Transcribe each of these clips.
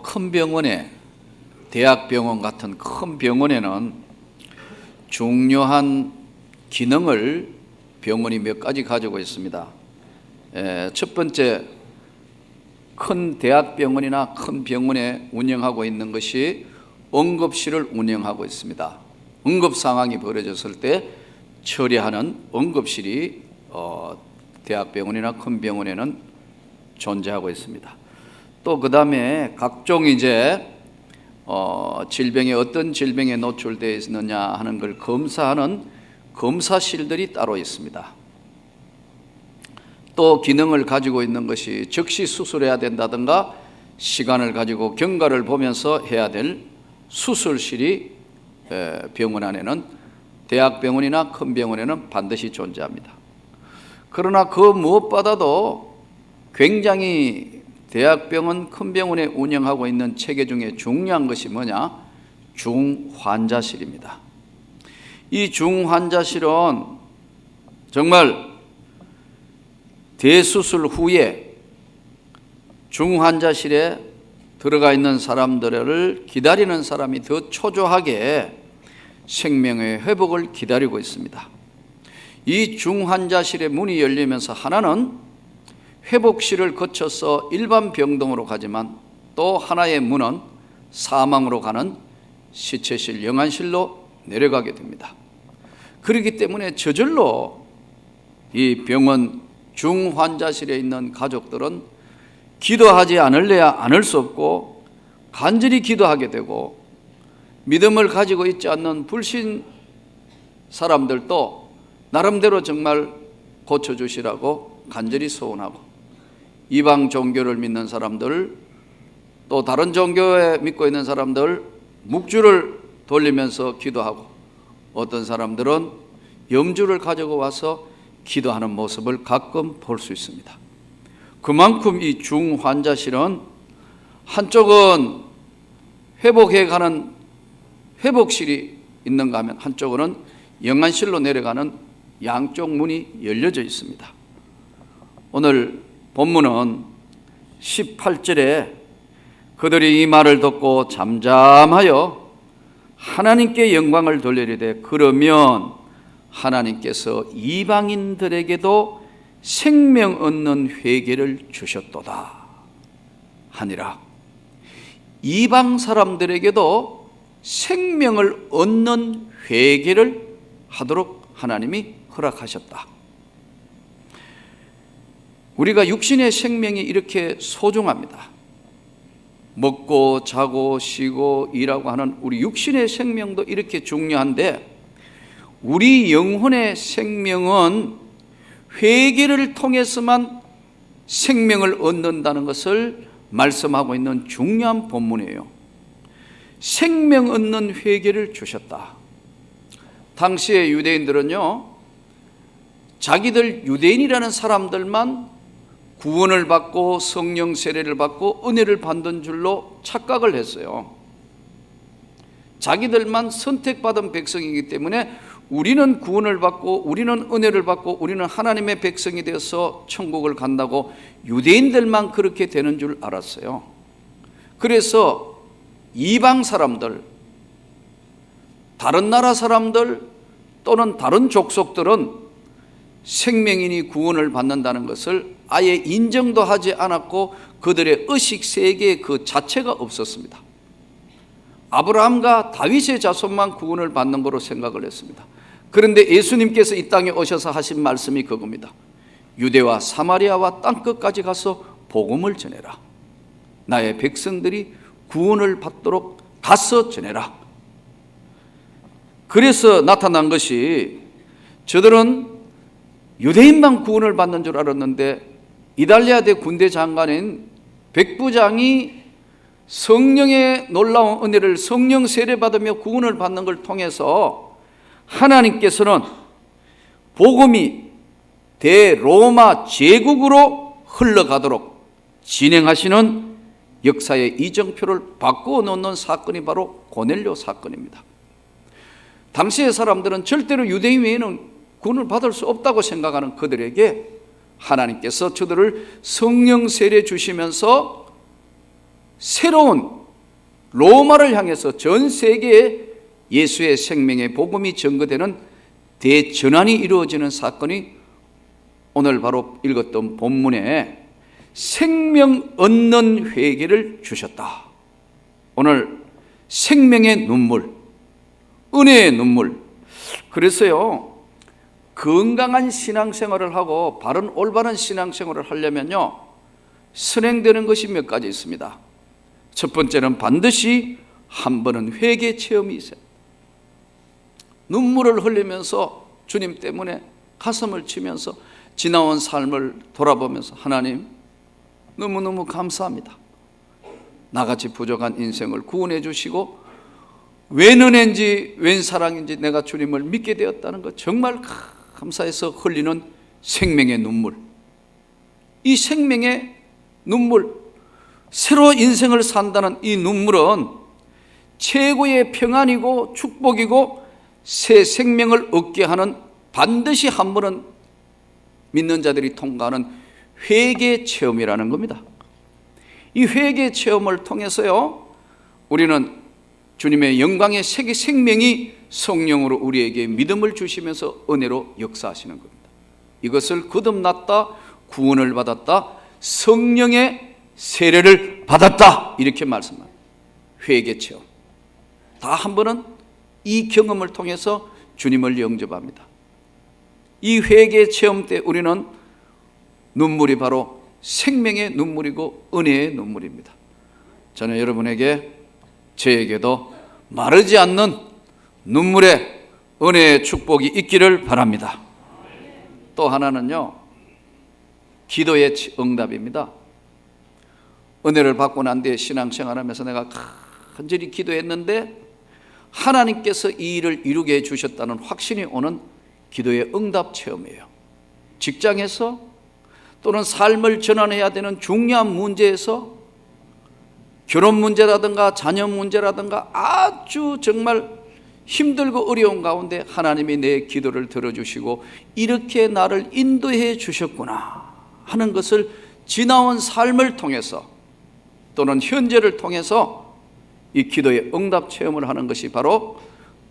큰 병원에, 대학병원 같은 큰 병원에는 중요한 기능을 병원이 몇 가지 가지고 있습니다. 첫 번째, 큰 대학병원이나 큰 병원에 운영하고 있는 것이 응급실을 운영하고 있습니다. 응급 상황이 벌어졌을 때 처리하는 응급실이 대학병원이나 큰 병원에는 존재하고 있습니다. 또 그 다음에 각종 질병에 어떤 질병에 노출되어 있느냐 하는 걸 검사하는 검사실들이 따로 있습니다. 또 기능을 가지고 있는 것이 즉시 수술해야 된다든가 시간을 가지고 경과를 보면서 해야 될 수술실이 병원 안에는, 대학병원이나 큰 병원에는 반드시 존재합니다. 그러나 그 무엇보다도 굉장히 대학병원, 큰 병원에 운영하고 있는 체계 중에 중요한 것이 뭐냐? 중환자실입니다. 이 중환자실은 정말 대수술 후에 중환자실에 들어가 있는 사람들을 기다리는 사람이 더 초조하게 생명의 회복을 기다리고 있습니다. 이 중환자실의 문이 열리면서 하나는 회복실을 거쳐서 일반 병동으로 가지만, 또 하나의 문은 사망으로 가는 시체실, 영안실로 내려가게 됩니다. 그렇기 때문에 저절로 이 병원 중환자실에 있는 가족들은 기도하지 않을래야 않을 수 없고 간절히 기도하게 되고, 믿음을 가지고 있지 않는 불신 사람들도 나름대로 정말 고쳐주시라고 간절히 소원하고, 이방 종교를 믿는 사람들, 또 다른 종교에 믿고 있는 사람들 묵주를 돌리면서 기도하고, 어떤 사람들은 염주를 가지고 와서 기도하는 모습을 가끔 볼 수 있습니다. 그만큼 이 중환자실은 한쪽은 회복해가는 회복실이 있는가 하면 한쪽은 영안실로 내려가는 양쪽 문이 열려져 있습니다. 오늘 본문은 18절에 그들이 이 말을 듣고 잠잠하여 하나님께 영광을 돌리리되 그러면 하나님께서 이방인들에게도 생명 얻는 회개를 주셨도다 하니라. 이방 사람들에게도 생명을 얻는 회개를 하도록 하나님이 허락하셨다. 우리가 육신의 생명이 이렇게 소중합니다. 먹고 자고 쉬고 일하고 하는 우리 육신의 생명도 이렇게 중요한데, 우리 영혼의 생명은 회개를 통해서만 생명을 얻는다는 것을 말씀하고 있는 중요한 본문이에요. 생명 얻는 회개를 주셨다. 당시의 유대인들은요, 자기들 유대인이라는 사람들만 구원을 받고 성령 세례를 받고 은혜를 받는 줄로 착각을 했어요. 자기들만 선택받은 백성이기 때문에 우리는 구원을 받고 우리는 은혜를 받고 우리는 하나님의 백성이 되어서 천국을 간다고 유대인들만 그렇게 되는 줄 알았어요. 그래서 이방 사람들, 다른 나라 사람들 또는 다른 족속들은 생명인이 구원을 받는다는 것을 아예 인정도 하지 않았고 그들의 의식 세계에 그 자체가 없었습니다. 아브라함과 다윗의 자손만 구원을 받는 거로 생각을 했습니다. 그런데 예수님께서 이 땅에 오셔서 하신 말씀이 그겁니다. 유대와 사마리아와 땅끝까지 가서 복음을 전해라. 나의 백성들이 구원을 받도록 가서 전해라. 그래서 나타난 것이, 저들은 유대인만 구원을 받는 줄 알았는데 이달리아대 군대 장관인 백부장이 성령의 놀라운 은혜를 성령 세례 받으며 구원을 받는 걸 통해서 하나님께서는 복음이 대로마 제국으로 흘러가도록 진행하시는 역사의 이정표를 바꾸어 놓는 사건이 바로 고넬료 사건입니다. 당시의 사람들은 절대로 유대인 외에는 구원을 받을 수 없다고 생각하는 그들에게 하나님께서 저들을 성령 세례 주시면서 새로운 로마를 향해서 전 세계에 예수의 생명의 복음이 전거되는 대전환이 이루어지는 사건이 오늘 바로 읽었던 본문에 생명 얻는 회개를 주셨다. 오늘 생명의 눈물, 은혜의 눈물. 그래서요, 건강한 신앙생활을 하고 바른 올바른 신앙생활을 하려면요, 선행되는 것이 몇 가지 있습니다. 첫 번째는 반드시 한 번은 회개 체험이 있어요. 눈물을 흘리면서 주님 때문에 가슴을 치면서 지나온 삶을 돌아보면서 하나님 너무너무 감사합니다. 나같이 부족한 인생을 구원해 주시고 웬 은혜인지 웬 사랑인지 내가 주님을 믿게 되었다는 것 정말 감사해서 흘리는 생명의 눈물. 이 생명의 눈물, 새로 인생을 산다는 이 눈물은 최고의 평안이고 축복이고 새 생명을 얻게 하는, 반드시 한 번은 믿는 자들이 통과하는 회개 체험이라는 겁니다. 이 회개 체험을 통해서요, 우리는 주님의 영광의 세계 생명이 성령으로 우리에게 믿음을 주시면서 은혜로 역사하시는 겁니다. 이것을 거듭났다, 구원을 받았다, 성령의 세례를 받았다, 이렇게 말씀합니다. 회개 체험. 다 한 번은 이 경험을 통해서 주님을 영접합니다. 이 회개 체험 때 우리는 눈물이 바로 생명의 눈물이고 은혜의 눈물입니다. 저는 여러분에게, 저에게도 마르지 않는 눈물의 은혜의 축복이 있기를 바랍니다. 또 하나는요, 기도의 응답입니다. 은혜를 받고 난 뒤에 신앙생활하면서 내가 간절히 기도했는데 하나님께서 이 일을 이루게 해주셨다는 확신이 오는 기도의 응답 체험이에요. 직장에서 또는 삶을 전환해야 되는 중요한 문제에서, 결혼 문제라든가 자녀 문제라든가 아주 정말 힘들고 어려운 가운데 하나님이 내 기도를 들어주시고 이렇게 나를 인도해 주셨구나 하는 것을 지나온 삶을 통해서 또는 현재를 통해서 이 기도의 응답 체험을 하는 것이 바로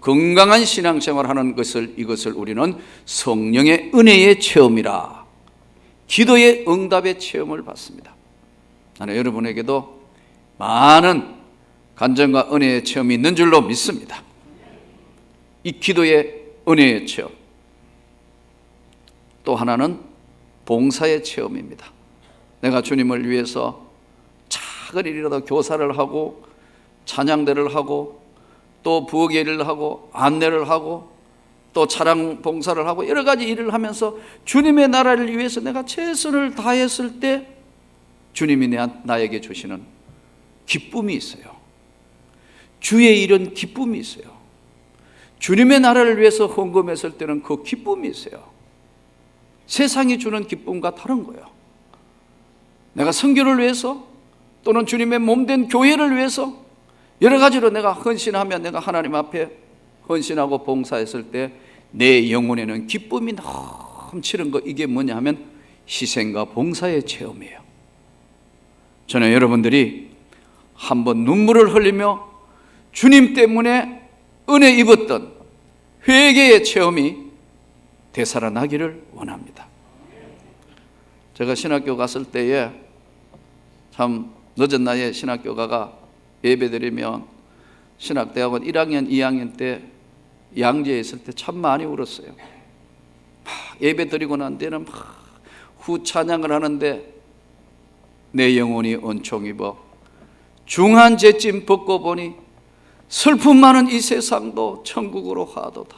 건강한 신앙생활을 하는 것을, 이것을 우리는 성령의 은혜의 체험이라, 기도의 응답의 체험을 받습니다. 나는 여러분에게도 많은 간증과 은혜의 체험이 있는 줄로 믿습니다. 이 기도의 은혜의 체험. 또 하나는 봉사의 체험입니다. 내가 주님을 위해서 작은 일이라도 교사를 하고 찬양대를 하고 또 부엌 일을 하고 안내를 하고 또 차량 봉사를 하고 여러 가지 일을 하면서 주님의 나라를 위해서 내가 최선을 다했을 때 주님이 나에게 주시는 기쁨이 있어요. 주의 일은 기쁨이 있어요. 주님의 나라를 위해서 헌금했을 때는 그 기쁨이 있어요. 세상이 주는 기쁨과 다른 거예요. 내가 선교를 위해서 또는 주님의 몸된 교회를 위해서 여러 가지로 내가 헌신하면, 내가 하나님 앞에 헌신하고 봉사했을 때 내 영혼에는 기쁨이 넘치는 거, 이게 뭐냐 하면 희생과 봉사의 체험이에요. 저는 여러분들이 한번 눈물을 흘리며 주님 때문에 은혜 입었던 회개의 체험이 되살아나기를 원합니다. 제가 신학교 갔을 때에 참 늦은 나이에 신학교 가가 예배드리면 신학대학원 1학년, 2학년 때 양재에 있을 때 참 많이 울었어요. 예배 드리고 난 뒤에는 후 찬양을 하는데 내 영혼이 은총 입어 중한 죄짐 벗고 보니 슬픔 많은 이 세상도 천국으로 하도다.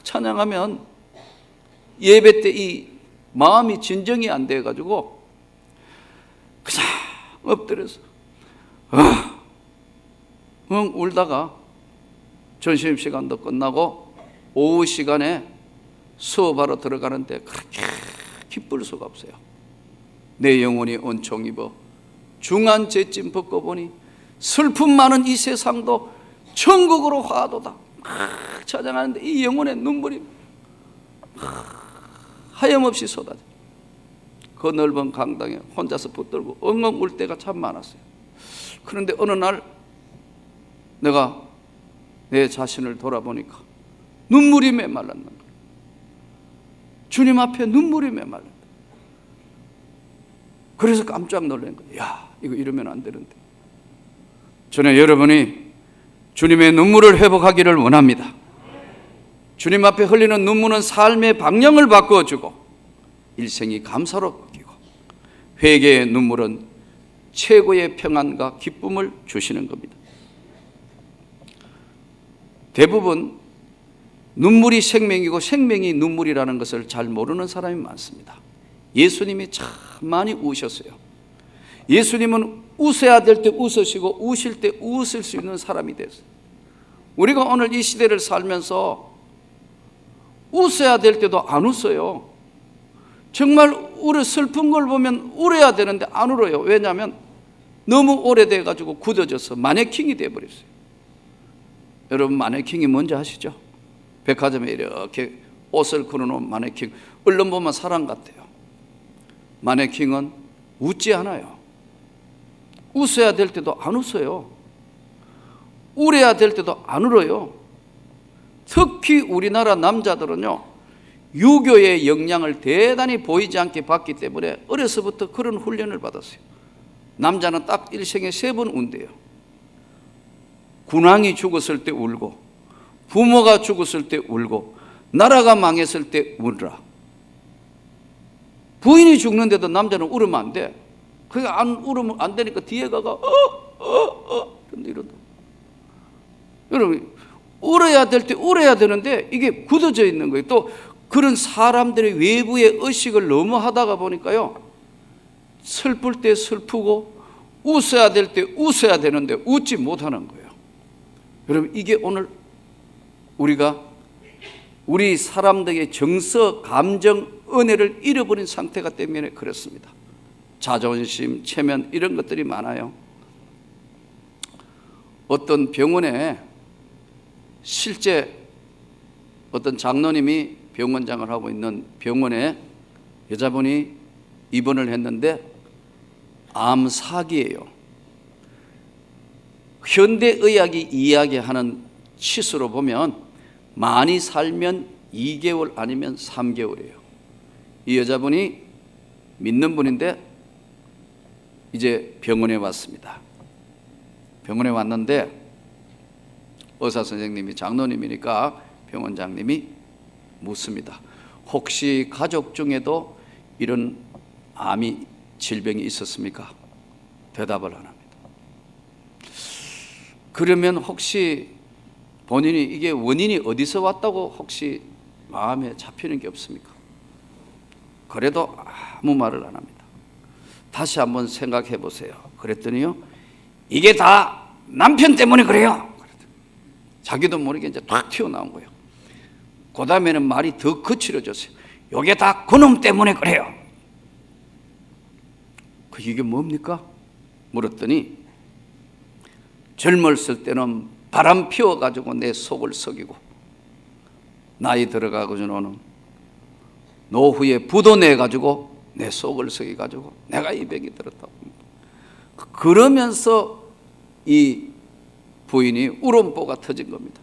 찬양하면 예배 때 이 마음이 진정이 안 돼가지고 그냥 엎드려서 울다가 점심시간도 끝나고 오후 시간에 수업하러 들어가는데 그렇게 기쁠 수가 없어요. 내 영혼이 은총 입어 중한 죄짐 벗고 보니 슬픔 많은 이 세상도 천국으로 화도다. 찬양하는데 이 영혼의 눈물이 하염없이 쏟아져. 그 넓은 강당에 혼자서 붙들고 엉엉 울 때가 참 많았어요. 그런데 어느 날 내가 내 자신을 돌아보니까 눈물이 메말랐는 거예요. 주님 앞에 눈물이 메말랐다. 그래서 깜짝 놀란 거예요. 야, 이거 이러면 안 되는데. 저는 여러분이 주님의 눈물을 회복하기를 원합니다. 주님 앞에 흘리는 눈물은 삶의 방향을 바꾸어주고 일생이 감사로 바뀌고, 회개의 눈물은 최고의 평안과 기쁨을 주시는 겁니다. 대부분 눈물이 생명이고 생명이 눈물이라는 것을 잘 모르는 사람이 많습니다. 예수님이 참 많이 우셨어요. 예수님은 웃어야 될 때 웃으시고 우실 때 웃을 수 있는 사람이 됐어요. 우리가 오늘 이 시대를 살면서 웃어야 될 때도 안 웃어요. 정말 슬픈 걸 보면 울어야 되는데 안 울어요. 왜냐하면 너무 오래돼 가지고 굳어져서 마네킹이 돼버렸어요. 여러분, 마네킹이 뭔지 아시죠? 백화점에 이렇게 옷을 걸어놓은 마네킹, 얼른 보면 사람 같아요. 마네킹은 웃지 않아요. 웃어야 될 때도 안 웃어요. 울어야 될 때도 안 울어요. 특히 우리나라 남자들은요, 유교의 영향을 대단히 보이지 않게 받기 때문에 어려서부터 그런 훈련을 받았어요. 남자는 딱 일생에 3번 운대요. 군왕이 죽었을 때 울고, 부모가 죽었을 때 울고, 나라가 망했을 때 울으라. 부인이 죽는데도 남자는 울으면 안 돼. 그게 안 울으면 안 되니까 뒤에 가가 이런다. 여러분, 울어야 될 때 울어야 되는데 이게 굳어져 있는 거예요. 또 그런 사람들의 외부의 의식을 너무 하다가 보니까요, 슬플 때 슬프고 웃어야 될 때 웃어야 되는데 웃지 못하는 거예요. 여러분, 이게 오늘 우리 사람들의 정서, 감정, 은혜를 잃어버린 상태가 때문에 그렇습니다. 자존심, 체면, 이런 것들이 많아요. 어떤 병원에 실제 어떤 장로님이 병원장을 하고 있는 병원에 여자분이 입원을 했는데 암사기예요. 현대의학이 이야기하는 치수로 보면 많이 살면 2개월 아니면 3개월이에요. 이 여자분이 믿는 분인데 이제 병원에 왔습니다. 병원에 왔는데 의사 선생님이, 장로님이니까 병원장님이 묻습니다. 혹시 가족 중에도 이런 암이, 질병이 있었습니까? 대답을 안 합니다. 그러면 혹시 본인이 이게 원인이 어디서 왔다고 혹시 마음에 잡히는 게 없습니까? 그래도 아무 말을 안 합니다. 다시 한번 생각해 보세요. 그랬더니요, 이게 다 남편 때문에 그래요. 자기도 모르게 이제 탁 튀어나온 거예요. 그 다음에는 말이 더 거칠어졌어요. 이게 다 그놈 때문에 그래요. 이게 뭡니까? 물었더니 젊었을 때는 바람 피워가지고 내 속을 썩이고, 나이 들어가고는 노후에 부도 내가지고 내 속을 썩여가지고 내가 이 병이 들었다고. 그러면서 이 부인이 울음보가 터진 겁니다.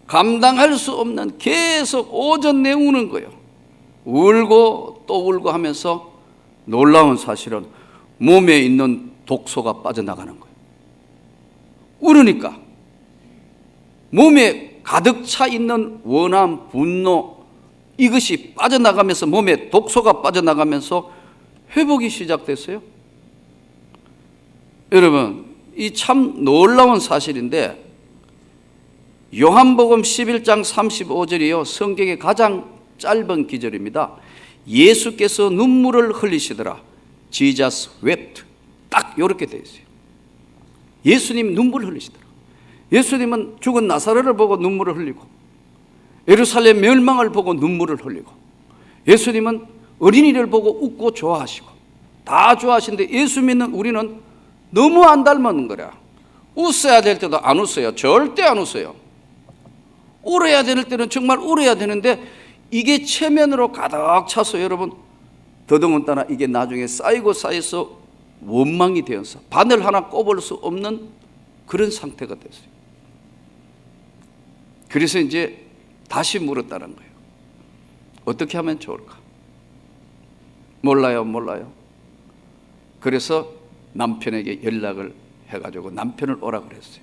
감당할 수 없는, 계속 오전 내 우는 거예요. 울고 또 울고 하면서 놀라운 사실은 몸에 있는 독소가 빠져나가는 거예요. 울으니까 몸에 가득 차 있는 원함, 분노, 이것이 빠져나가면서 몸에 독소가 빠져나가면서 회복이 시작됐어요. 여러분, 이 참 놀라운 사실인데, 요한복음 11장 35절이요, 성경의 가장 짧은 기절입니다. 예수께서 눈물을 흘리시더라. Jesus wept. 딱 이렇게 되어 있어요. 예수님 눈물을 흘리시더라. 예수님은 죽은 나사렛을 보고 눈물을 흘리고, 예루살렘 멸망을 보고 눈물을 흘리고, 예수님은 어린이를 보고 웃고 좋아하시고 다 좋아하시는데, 예수 믿는 우리는 너무 안 닮은 거라. 웃어야 될 때도 안 웃어요. 절대 안 웃어요. 울어야 될 때는 정말 울어야 되는데 이게 체면으로 가득 차서 여러분, 더더군다나 이게 나중에 쌓이고 쌓여서 원망이 되어서 바늘 하나 꼽을 수 없는 그런 상태가 됐어요. 그래서 이제 다시 물었다는 거예요. 어떻게 하면 좋을까? 몰라요. 그래서 남편에게 연락을 해가지고 남편을 오라 그랬어요.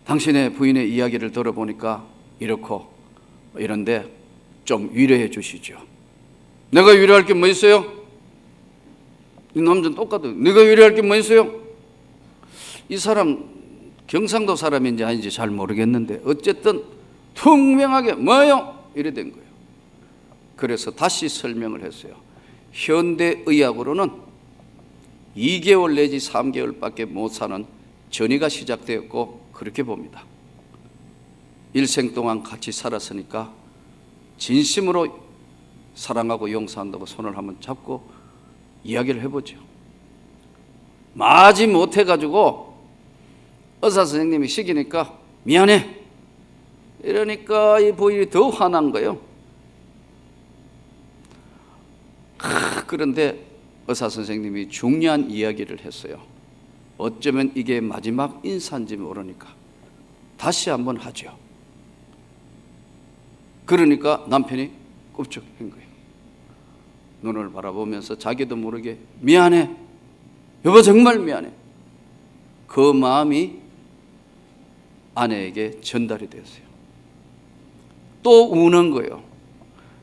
당신의 부인의 이야기를 들어보니까 이렇고 이런데 좀 위로해 주시죠. 내가 위로할 게 뭐 있어요? 이 남자는 똑같아요. 내가 위로할 게 뭐 있어요? 이 사람 경상도 사람인지 아닌지 잘 모르겠는데 어쨌든 투명하게 뭐요? 이래 된 거예요. 그래서 다시 설명을 했어요. 현대의학으로는 2개월 내지 3개월밖에 못 사는 전이가 시작되었고 그렇게 봅니다. 일생 동안 같이 살았으니까 진심으로 사랑하고 용서한다고 손을 한번 잡고 이야기를 해보죠. 마지 못해가지고 의사 선생님이 시키니까 미안해 이러니까 이 부인이 더 화난 거예요. 그런데 의사 선생님이 중요한 이야기를 했어요. 어쩌면 이게 마지막 인사인지 모르니까 다시 한번 하죠. 그러니까 남편이 굽적한 거예요. 눈을 바라보면서 자기도 모르게 미안해 여보 정말 미안해. 그 마음이 아내에게 전달이 됐어요. 또 우는 거예요.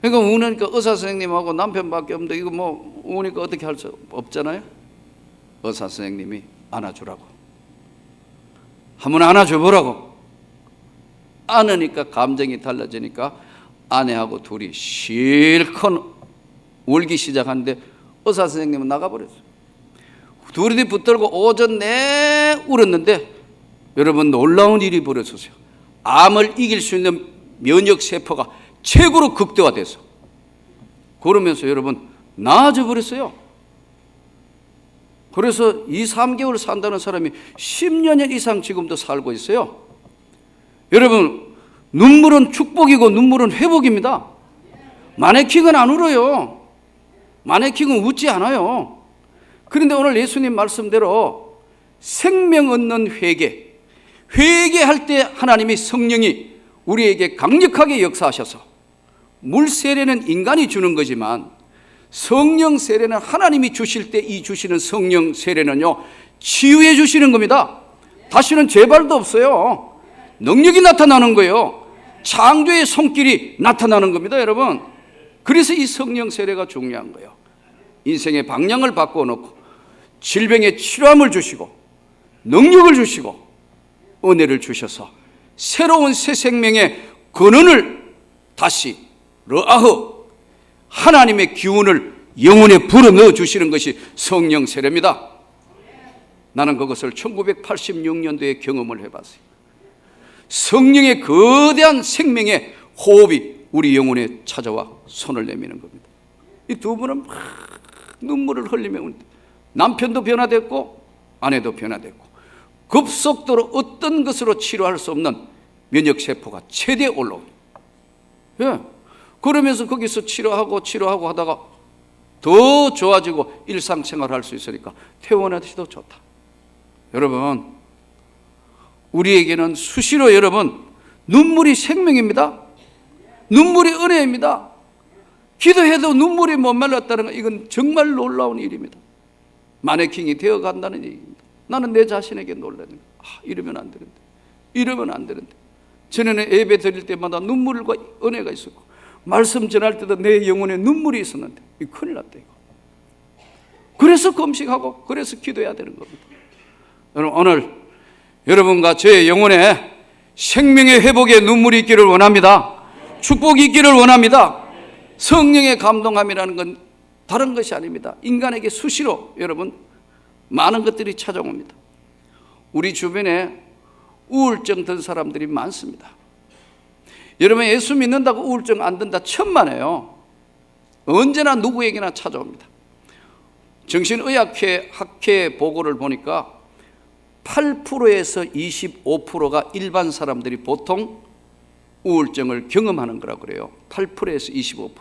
그러니까 우니까 의사 선생님하고 남편밖에 없는데 이거 뭐 우니까 어떻게 할 수 없잖아요. 의사 선생님이 안아주라고. 한번 안아줘 보라고. 안으니까 감정이 달라지니까 아내하고 둘이 실컷 울기 시작하는데 의사 선생님은 나가버렸어요. 둘이 붙들고 오전 내 울었는데 여러분 놀라운 일이 벌어졌어요. 암을 이길 수 있는 면역세포가 최고로 극대화돼서 그러면서 여러분 나아져 버렸어요. 그래서 2, 3개월 산다는 사람이 10년 이상 지금도 살고 있어요. 여러분 눈물은 축복이고 눈물은 회복입니다. 마네킹은 안 울어요. 마네킹은 웃지 않아요. 그런데 오늘 예수님 말씀대로 생명 얻는 회개할 때 하나님이 성령이 우리에게 강력하게 역사하셔서 물 세례는 인간이 주는 거지만 성령 세례는 하나님이 주실 때 이 주시는 성령 세례는요 치유해 주시는 겁니다. 다시는 재발도 없어요. 능력이 나타나는 거예요. 창조의 손길이 나타나는 겁니다, 여러분. 그래서 이 성령 세례가 중요한 거예요. 인생의 방향을 바꿔놓고 질병의 치료함을 주시고 능력을 주시고 은혜를 주셔서 새로운 새 생명의 근원을 다시 러아흐 하나님의 기운을 영혼에 불어넣어 주시는 것이 성령 세례입니다. 나는 그것을 1986년도에 경험을 해봤어요. 성령의 거대한 생명의 호흡이 우리 영혼에 찾아와 손을 내미는 겁니다. 이 두 분은 막 눈물을 흘리며 남편도 변화됐고 아내도 변화됐고 급속도로 어떤 것으로 치료할 수 없는 면역세포가 최대에 올라옵니다. 예. 그러면서 거기서 치료하고 하다가 더 좋아지고 일상생활을 할 수 있으니까 퇴원하기도 좋다. 여러분 우리에게는 수시로 여러분 눈물이 생명입니다. 눈물이 은혜입니다. 기도해도 눈물이 못 말랐다는 건 이건 정말 놀라운 일입니다. 마네킹이 되어간다는 얘기입니다. 나는 내 자신에게 놀라는 거예요. 이러면 안 되는데 전에는 예배 드릴 때마다 눈물과 은혜가 있었고 말씀 전할 때도 내 영혼에 눈물이 있었는데 이거 큰일 났다 이거. 그래서 금식하고 그래서 기도해야 되는 겁니다. 여러분 오늘 여러분과 저의 영혼에 생명의 회복의 눈물이 있기를 원합니다. 축복이 있기를 원합니다. 성령의 감동함이라는 건 다른 것이 아닙니다. 인간에게 수시로 여러분 많은 것들이 찾아옵니다. 우리 주변에 우울증 든 사람들이 많습니다. 여러분 예수 믿는다고 우울증 안 든다 천만에요. 언제나 누구에게나 찾아옵니다. 정신의학회 학회 보고를 보니까 8%에서 25%가 일반 사람들이 보통 우울증을 경험하는 거라고 그래요. 8%에서 25%.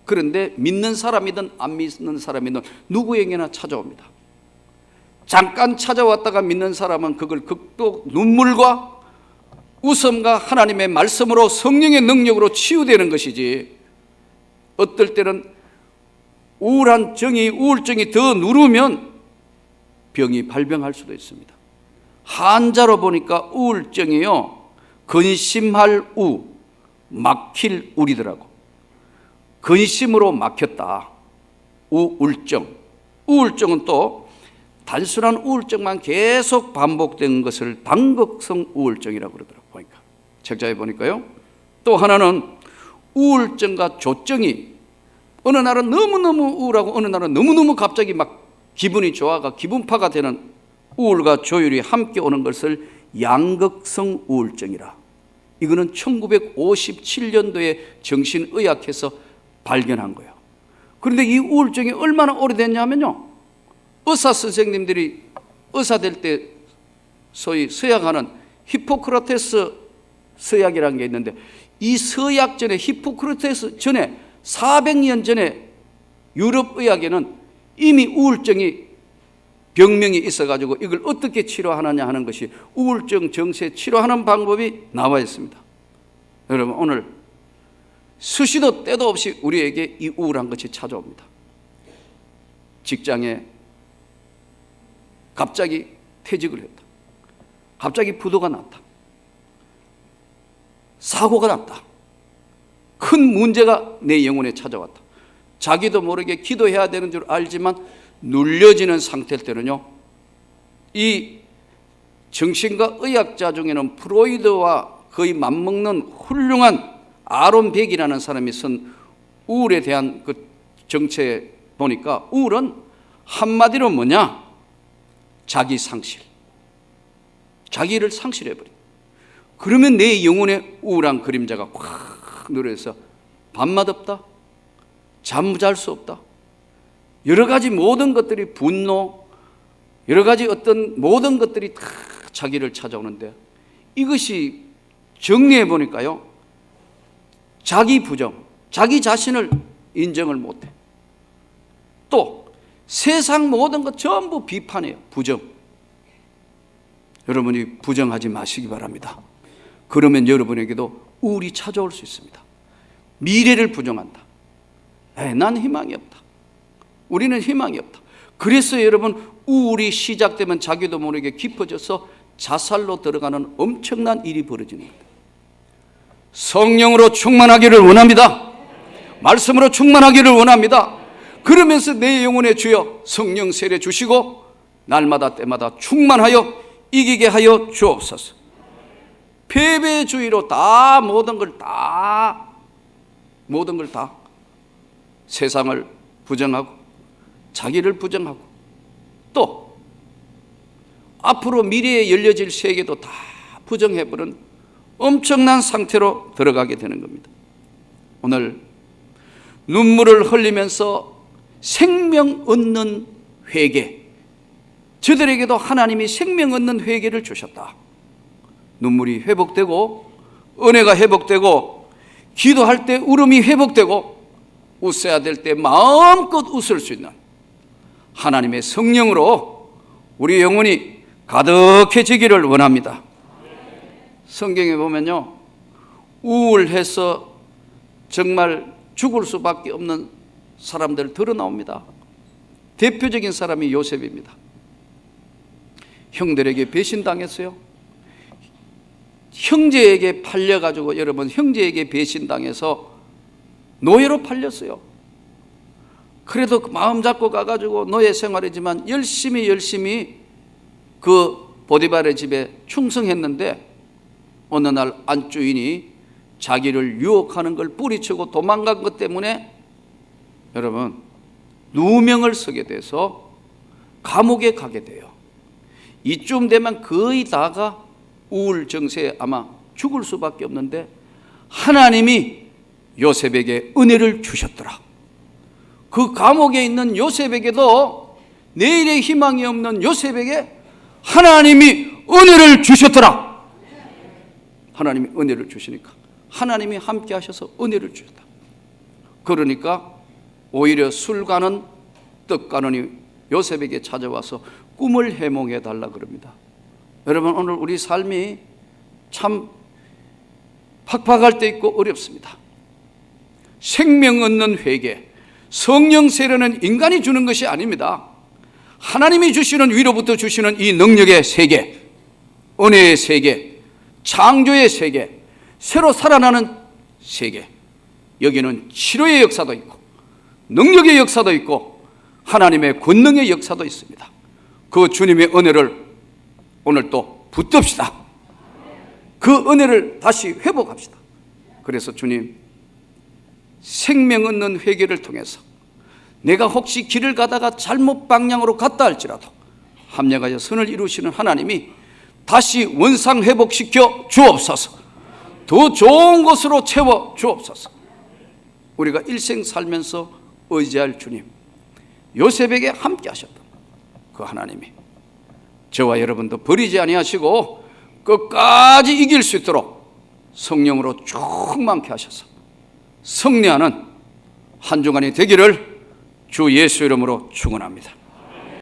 그런데 믿는 사람이든 안 믿는 사람이든 누구에게나 찾아옵니다. 잠깐 찾아왔다가 믿는 사람은 그걸 극도 눈물과 웃음과 하나님의 말씀으로 성령의 능력으로 치유되는 것이지, 어떨 때는 우울증이 더 누르면 병이 발병할 수도 있습니다. 한자로 보니까 우울증이요, 근심할 우, 막힐 울이더라고. 근심으로 막혔다. 우울증. 우울증은 또 단순한 우울증만 계속 반복된 것을 반복성 우울증이라고 그러더라고요. 보니까 책자에 보니까요. 또 하나는 우울증과 조증이 어느 날은 너무너무 우울하고 어느 날은 너무너무 갑자기 막 기분이 좋아가 기분파가 되는 우울과 조율이 함께 오는 것을 양극성 우울증이라. 이거는 1957년도에 정신의학에서 발견한 거예요. 그런데 이 우울증이 얼마나 오래됐냐면요, 의사 선생님들이 의사 될 때 소위 서약하는 히포크라테스 서약이라는 게 있는데, 이 서약 전에, 히포크라테스 전에 400년 전에 유럽 의학에는 이미 우울증이 병명이 있어가지고 이걸 어떻게 치료하느냐 하는 것이, 우울증 정세 치료하는 방법이 나와 있습니다. 여러분, 오늘 수시도 때도 없이 우리에게 이 우울한 것이 찾아옵니다. 직장에 갑자기 퇴직을 했다. 갑자기 부도가 났다. 사고가 났다. 큰 문제가 내 영혼에 찾아왔다. 자기도 모르게 기도해야 되는 줄 알지만 눌려지는 상태일 때는요, 이 정신과 의학자 중에는 프로이드와 거의 맞먹는 훌륭한 아론 백이라는 사람이 쓴 우울에 대한 그 정체에 보니까, 우울은 한마디로 뭐냐? 자기 상실. 자기를 상실해버려. 그러면 내 영혼의 우울한 그림자가 확 누려서 밤낮 없다, 잠 잘 수 없다, 여러 가지 모든 것들이 분노, 여러 가지 어떤 모든 것들이 다 자기를 찾아오는데, 이것이 정리해 보니까요, 자기 부정, 자기 자신을 인정을 못해. 또 세상 모든 것 전부 비판해요. 부정. 여러분이 부정하지 마시기 바랍니다. 그러면 여러분에게도 우울이 찾아올 수 있습니다. 미래를 부정한다. 난 희망이 없다. 우리는 희망이 없다. 그래서 여러분, 우울이 시작되면 자기도 모르게 깊어져서 자살로 들어가는 엄청난 일이 벌어지는 겁니다. 성령으로 충만하기를 원합니다. 말씀으로 충만하기를 원합니다. 그러면서 내 영혼의 주여 성령 세례 주시고 날마다 때마다 충만하여 이기게 하여 주옵소서. 패배주의로 다 모든 걸 다 세상을 부정하고 자기를 부정하고 또 앞으로 미래에 열려질 세계도 다 부정해버린 엄청난 상태로 들어가게 되는 겁니다. 오늘 눈물을 흘리면서 생명 얻는 회개, 저들에게도 하나님이 생명 얻는 회개를 주셨다. 눈물이 회복되고 은혜가 회복되고 기도할 때 울음이 회복되고 웃어야 될 때 마음껏 웃을 수 있는 하나님의 성령으로 우리 영혼이 가득해지기를 원합니다. 성경에 보면요, 우울해서 정말 죽을 수밖에 없는 사람들 드러나옵니다. 대표적인 사람이 요셉입니다. 형들에게 배신당했어요. 형제에게 팔려가지고, 여러분, 형제에게 배신당해서 노예로 팔렸어요. 그래도 마음 잡고 가가지고 노예 생활이지만 열심히 그 보디발의 집에 충성했는데, 어느 날 안주인이 자기를 유혹하는 걸 뿌리치고 도망간 것 때문에 여러분 누명을 쓰게 돼서 감옥에 가게 돼요. 이쯤 되면 거의 다가 우울 정세에 아마 죽을 수밖에 없는데, 하나님이 요셉에게 은혜를 주셨더라. 그 감옥에 있는 요셉에게도, 내일의 희망이 없는 요셉에게 하나님이 은혜를 주셨더라. 하나님이 은혜를 주시니까 하나님이 함께 하셔서 은혜를 주셨다. 그러니까 오히려 술과는 떡과는 요셉에게 찾아와서 꿈을 해몽해 달라 그럽니다. 여러분, 오늘 우리 삶이 참 팍팍할 때 있고 어렵습니다. 생명 얻는 회개, 성령 세례는 인간이 주는 것이 아닙니다. 하나님이 주시는, 위로부터 주시는 이 능력의 세계, 은혜의 세계, 창조의 세계, 새로 살아나는 세계, 여기는 치료의 역사도 있고 능력의 역사도 있고 하나님의 권능의 역사도 있습니다. 그 주님의 은혜를 오늘 또 붙듭시다. 그 은혜를 다시 회복합시다. 그래서 주님, 생명 얻는 회개를 통해서 내가 혹시 길을 가다가 잘못 방향으로 갔다 할지라도 합력하여 선을 이루시는 하나님이 다시 원상 회복시켜 주옵소서. 더 좋은 것으로 채워 주옵소서. 우리가 일생 살면서 의지할 주님, 요셉에게 함께 하셨던 그 하나님이 저와 여러분도 버리지 아니하시고 끝까지 이길 수 있도록 성령으로 충만케 하셔서 승리하는 한 주간이 되기를 주 예수 이름으로 축원합니다.